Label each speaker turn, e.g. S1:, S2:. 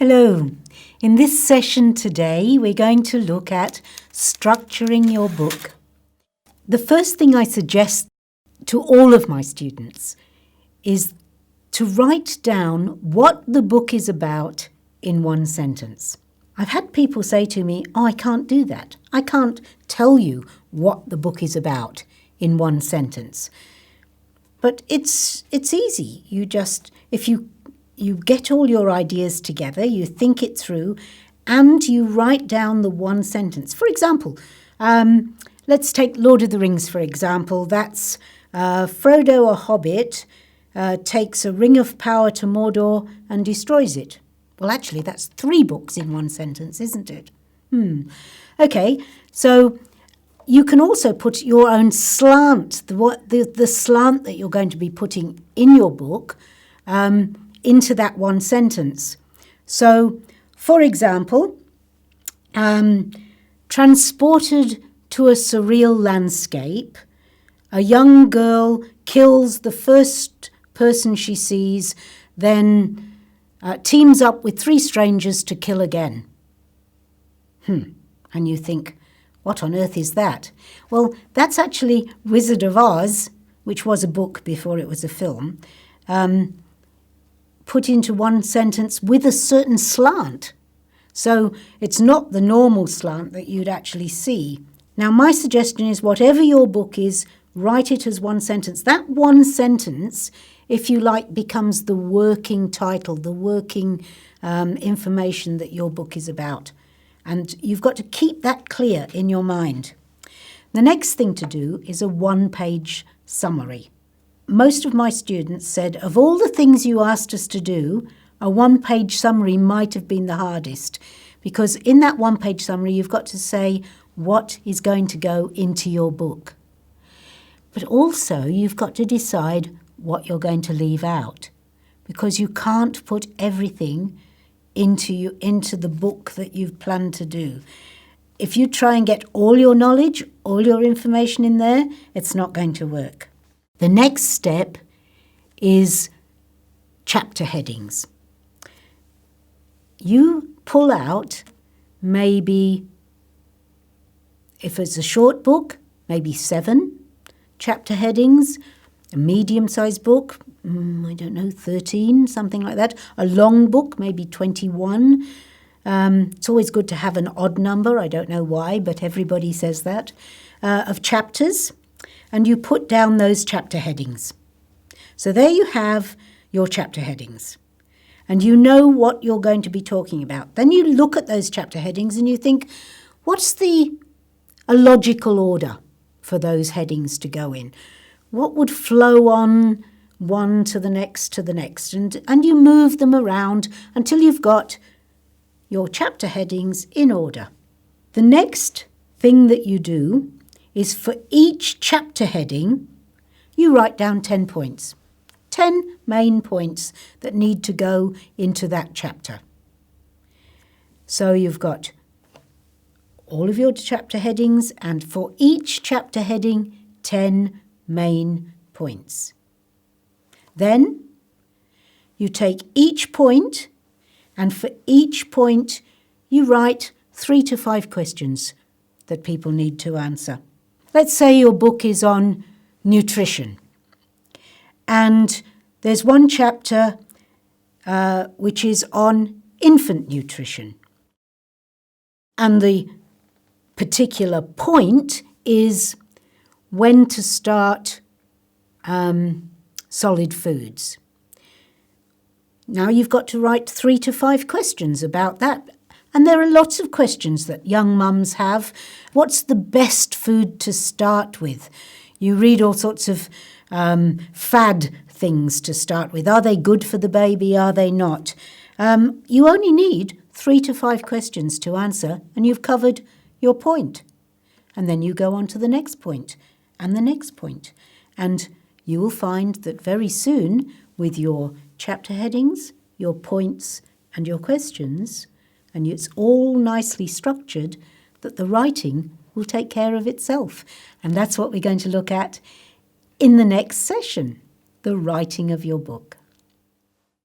S1: Hello. In this session today, we're going to look at structuring your book. The first thing I suggest to all of my students is to write down what the book is about in one sentence. I've had people say to me, I can't do that. I can't tell you what the book is about in one sentence. But it's easy. If you get all your ideas together, you think it through, and you write down the one sentence. For example, let's take Lord of the Rings, for example. That's Frodo, a hobbit, takes a ring of power to Mordor and destroys it. Well, actually, that's 3 books in one sentence, isn't it? Okay, so you can also put your own slant, the slant that you're going to be putting in your book, into that one sentence. So, for example, transported to a surreal landscape, a young girl kills the first person she sees, then teams up with 3 strangers to kill again. And you think, what on earth is that? Well, that's actually Wizard of Oz, which was a book before it was a film, put into one sentence with a certain slant. So it's not the normal slant that you'd actually see. Now, my suggestion is whatever your book is, write it as one sentence. That one sentence, if you like, becomes the working title, the working information that your book is about. And you've got to keep that clear in your mind. The next thing to do is a 1-page summary. Most of my students said, of all the things you asked us to do, a 1-page summary might have been the hardest, because in that 1-page summary, you've got to say what is going to go into your book. But also, you've got to decide what you're going to leave out, because you can't put everything into the book that you've planned to do. If you try and get all your knowledge, all your information in there, it's not going to work. The next step is chapter headings. You pull out maybe, if it's a short book, maybe 7 chapter headings. A medium-sized book, 13, something like that. A long book, maybe 21. It's always good to have an odd number, I don't know why, but everybody says that, of chapters. And you put down those chapter headings. So there you have your chapter headings. And you know what you're going to be talking about. Then you look at those chapter headings and you think, what's a logical order for those headings to go in? What would flow on one to the next to the next? And you move them around until you've got your chapter headings in order. The next thing that you do is for each chapter heading, you write down 10 points. 10 main points that need to go into that chapter. So you've got all of your chapter headings, and for each chapter heading, 10 main points. Then you take each point, and for each point, you write 3 to 5 questions that people need to answer. Let's say your book is on nutrition, and there's one chapter which is on infant nutrition. And the particular point is when to start solid foods. Now you've got to write 3 to 5 questions about that. And there are lots of questions that young mums have. What's the best food to start with? You read all sorts of fad things to start with. Are they good for the baby? Are they not? You only need 3 to 5 questions to answer, and you've covered your point. And then you go on to the next point and the next point. And you will find that very soon, with your chapter headings, your points, and your questions, and it's all nicely structured, that the writing will take care of itself. And that's what we're going to look at in the next session, the writing of your book.